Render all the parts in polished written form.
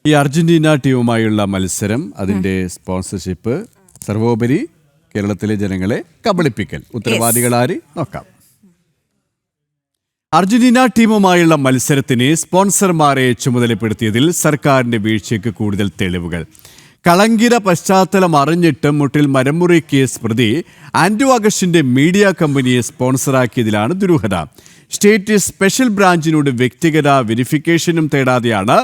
ഈ അർജന്റീന ടീമുമായുള്ള മത്സരം, അതിൻ്റെ സ്പോൺസർഷിപ്പ്, സർവോപരി കേരളത്തിലെ ജനങ്ങളെ കബളിപ്പിക്കൽ, ഉത്തരവാദികളാര് നോക്കാം. അർജന്റീന ടീമുമായുള്ള മത്സരത്തിന് സ്പോൺസർമാരെ ചുമതലപ്പെടുത്തിയതിൽ സർക്കാരിന്റെ വീഴ്ചയ്ക്ക് കൂടുതൽ തെളിവുകൾ. കളങ്കിത പശ്ചാത്തലം അറിഞ്ഞിട്ടും മുട്ടിൽ മരമുറി കേസ് പ്രതി ആൻഡോ അഗസ്റ്റിന്റെ മീഡിയ കമ്പനിയെ സ്പോൺസറാക്കിയതിലാണ് ദുരൂഹത. സ്റ്റേറ്റ് സ്പെഷ്യൽ ബ്രാഞ്ചിനോട് വ്യക്തിഗത വെരിഫിക്കേഷനും തേടാതെയാണ്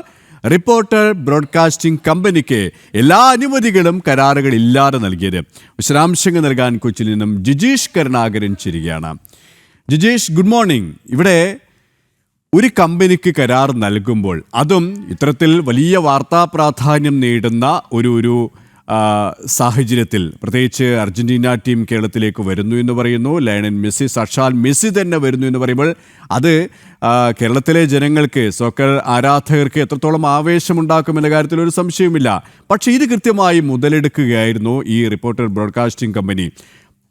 റിപ്പോർട്ടർ ബ്രോഡ്കാസ്റ്റിംഗ് കമ്പനിക്ക് എല്ലാ അനുമതികളും കരാറുകൾ ഇല്ലാതെ നൽകിയത്. വിശദാംശങ്ങൾ നൽകാൻ കൊച്ചിയിൽ നിന്നും ജിജീഷ് കരുണാകരൻ ചേരുകയാണ്. Jijeesh, good morning. ഇവിടെ ഒരു കമ്പനിക്ക് കരാർ നൽകുമ്പോൾ, അതും ഇത്തരത്തിൽ വലിയ വാർത്താ പ്രാധാന്യം നേടുന്ന ഒരു സാഹചര്യത്തിൽ, പ്രത്യേകിച്ച് അർജന്റീന ടീം കേരളത്തിലേക്ക് വരുന്നു എന്ന് പറയുന്നു, ലയണൽ മെസ്സി, സാക്ഷാൽ മെസ്സി തന്നെ വരുന്നു എന്ന് പറയുമ്പോൾ അത് കേരളത്തിലെ ജനങ്ങൾക്ക്, സോക്കർ ആരാധകർക്ക് എത്രത്തോളം ആവേശമുണ്ടാക്കുമെന്ന കാര്യത്തിൽ ഒരു സംശയവുമില്ല. പക്ഷേ ഇത് കൃത്യമായി മുതലെടുക്കുകയായിരുന്നു ഈ റിപ്പോർട്ടർ ബ്രോഡ്കാസ്റ്റിംഗ് കമ്പനി.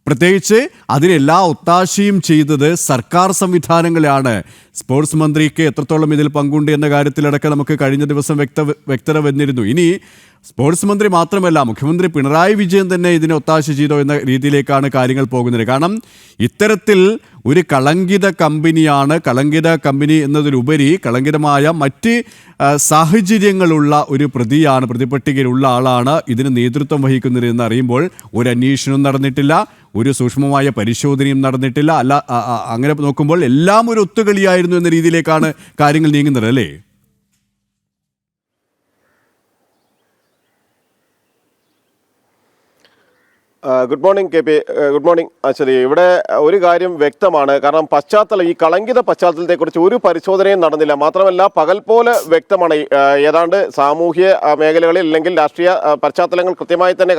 പ്രത്യേകിച്ച് അതിനെല്ലാ ഒത്താശയും ചെയ്തത് സർക്കാർ സംവിധാനങ്ങളാണ്. സ്പോർട്സ് മന്ത്രിക്ക് എത്രത്തോളം ഇതിൽ പങ്കുണ്ട് എന്ന കാര്യത്തിലടക്കം നമുക്ക് കഴിഞ്ഞ ദിവസം വ്യക്തത വന്നിരുന്നു. ഇനി സ്പോർട്സ് മന്ത്രി മാത്രമല്ല, മുഖ്യമന്ത്രി പിണറായി വിജയൻ തന്നെ ഇതിനെ ഒത്താശ ചെയ്തോ എന്ന രീതിയിലേക്കാണ് കാര്യങ്ങൾ പോകുന്നത്. കാരണം ഇത്തരത്തിൽ ഒരു കളങ്കിത കമ്പനിയാണ്, കളങ്കിത കമ്പനി എന്നതിലുപരി കളങ്കിതമായ മറ്റ് സാഹചര്യങ്ങളുള്ള ഒരു പ്രതിയാണ്, പ്രതിപട്ടികയിലുള്ള ആളാണ് ഇതിന് നേതൃത്വം വഹിക്കുന്നത് എന്ന് അറിയുമ്പോൾ ഒരു അന്വേഷണവും നടന്നിട്ടില്ല, ഒരു സൂക്ഷ്മമായ പരിശോധനയും നടന്നിട്ടില്ല. അങ്ങനെ നോക്കുമ്പോൾ എല്ലാം ഒരു ഒത്തുകളിയായിരുന്നു എന്ന രീതിയിലേക്കാണ് കാര്യങ്ങൾ നീങ്ങുന്നത്, അല്ലേ? Good morning KP. Good morning Ashwathi. ഇവിടെ ഒരു കാര്യം വ്യക്തമാണ്. കാരണം ഈ കളങ്കിത പശ്ചാത്തലത്തെക്കുറിച്ച് ഒരു പരിശോധനയും നടന്നില്ല. മാത്രമല്ല പകൽ പോലെ വ്യക്തമാണ്, ഏതാണ്ട് സാമൂഹ്യ മേഖലകളിൽ അല്ലെങ്കിൽ രാഷ്ട്രീയ പശ്ചാത്തലങ്ങൾ കൃത്യമായി തന്നെ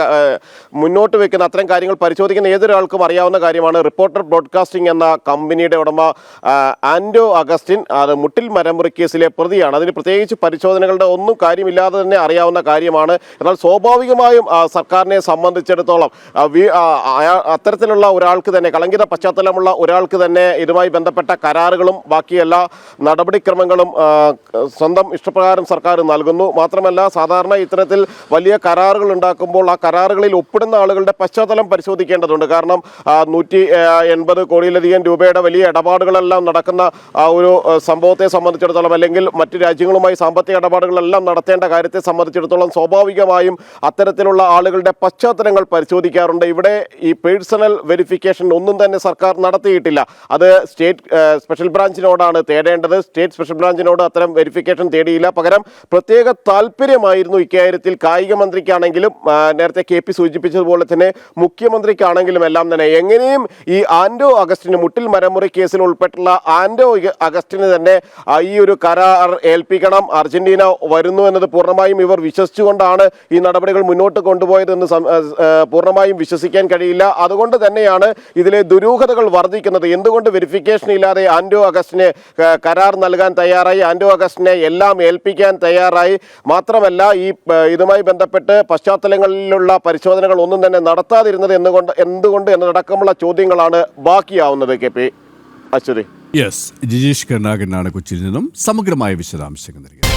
മുന്നോട്ട് വെക്കുന്ന അത്തരം കാര്യങ്ങൾ പരിശോധിക്കുന്ന ഏതൊരാൾക്കും അറിയാവുന്ന കാര്യമാണ്. റിപ്പോർട്ടർ ബ്രോഡ്കാസ്റ്റിംഗ് എന്ന കമ്പനിയുടെ ഉടമ ആൻഡോ അഗസ്റ്റിൻ അത് മുട്ടിൽ മരമുറി കേസിലെ പ്രതിയാണ്. അതിന് പ്രത്യേകിച്ച് പരിശോധനകളുടെ ഒന്നും കാര്യമില്ലാതെ തന്നെ അറിയാവുന്ന കാര്യമാണ്. എന്നാൽ സ്വാഭാവികമായും സർക്കാരിനെ സംബന്ധിച്ചിടത്തോളം അത്തരത്തിലുള്ള ഒരാൾക്ക് തന്നെ, കളങ്കിത പശ്ചാത്തലമുള്ള ഒരാൾക്ക് തന്നെ ഇതുമായി ബന്ധപ്പെട്ട കരാറുകളും ബാക്കി എല്ലാ നടപടിക്രമങ്ങളും സ്വന്തം ഇഷ്ടപ്രകാരം സർക്കാർ നൽകുന്നു. മാത്രമല്ല സാധാരണ ഇത്തരത്തിൽ വലിയ കരാറുകൾ ഉണ്ടാക്കുമ്പോൾ ആ കരാറുകളിൽ ഒപ്പിടുന്ന ആളുകളുടെ പശ്ചാത്തലം പരിശോധിക്കേണ്ടതുണ്ട്. കാരണം 180 കോടിയിലധികം രൂപയുടെ വലിയ ഇടപാടുകളെല്ലാം നടക്കുന്ന ഒരു സംഭവത്തെ സംബന്ധിച്ചിടത്തോളം, അല്ലെങ്കിൽ മറ്റു രാജ്യങ്ങളുമായി സാമ്പത്തിക ഇടപാടുകളെല്ലാം നടത്തേണ്ട കാര്യത്തെ സംബന്ധിച്ചിടത്തോളം സ്വാഭാവികമായും അത്തരത്തിലുള്ള ആളുകളുടെ പശ്ചാത്തലങ്ങൾ പരിശോധിക്കാറുണ്ട്. ഇവിടെ ഈ പേഴ്സണൽ വെരിഫിക്കേഷൻ ഒന്നും തന്നെ സർക്കാർ നടത്തിയിട്ടില്ല. അത് സ്റ്റേറ്റ് സ്പെഷ്യൽ ബ്രാഞ്ചിനോടാണ് തേടേണ്ടത്. സ്റ്റേറ്റ് സ്പെഷ്യൽ ബ്രാഞ്ചിനോട് അത്തരം വെരിഫിക്കേഷൻ തേടിയില്ല. പകരം പ്രത്യേക താല്പര്യമായിരുന്നു ഇക്കാര്യത്തിൽ കായിക മന്ത്രിക്കാണെങ്കിലും, നേരത്തെ KP സൂചിപ്പിച്ചതുപോലെ തന്നെ മുഖ്യമന്ത്രിക്കാണെങ്കിലും എല്ലാം തന്നെ എങ്ങനെയും ഈ ആൻഡോ അഗസ്റ്റിന്, മുട്ടിൽ മരമുറി കേസിൽ ഉൾപ്പെട്ടുള്ള ആൻഡോ അഗസ്റ്റിന് തന്നെ ഈ ഒരു കരാർ ഏൽപ്പിക്കണം. അർജന്റീന വരുന്നു എന്നത് പൂർണ്ണമായും ഇവർ വിശ്വസിച്ചുകൊണ്ടാണ് ഈ നടപടികൾ മുന്നോട്ട് കൊണ്ടുപോയതെന്ന് പൂർണ്ണമായും വിശ്വസിക്കാൻ കഴിയില്ല. അതുകൊണ്ട് തന്നെയാണ് ഇതിലെ ദുരൂഹതകൾ വർദ്ധിക്കുന്നത്. എന്തുകൊണ്ട് വെരിഫിക്കേഷൻ ഇല്ലാതെ ആൻഡോ അഗസ്റ്റിന് കരാർ നൽകാൻ തയ്യാറായി, ആൻഡോ അഗസ്റ്റിനെ എല്ലാം ഏൽപ്പിക്കാൻ തയ്യാറായി? മാത്രമല്ല ഈ ഇതുമായി ബന്ധപ്പെട്ട് പശ്ചാത്തലങ്ങളിലുള്ള പരിശോധനകൾ ഒന്നും തന്നെ നടത്താതിരുന്നത് എന്തുകൊണ്ട് എന്നതടക്കമുള്ള ചോദ്യങ്ങളാണ് ബാക്കിയാവുന്നത്. KP, അശ്വതി. യെസ്, ജിജീഷ് കരുണാകരനാണ് കൊച്ചിയിൽ നിന്നും സമഗ്രമായ വിശദാംശങ്ങൾ നൽകിയത്.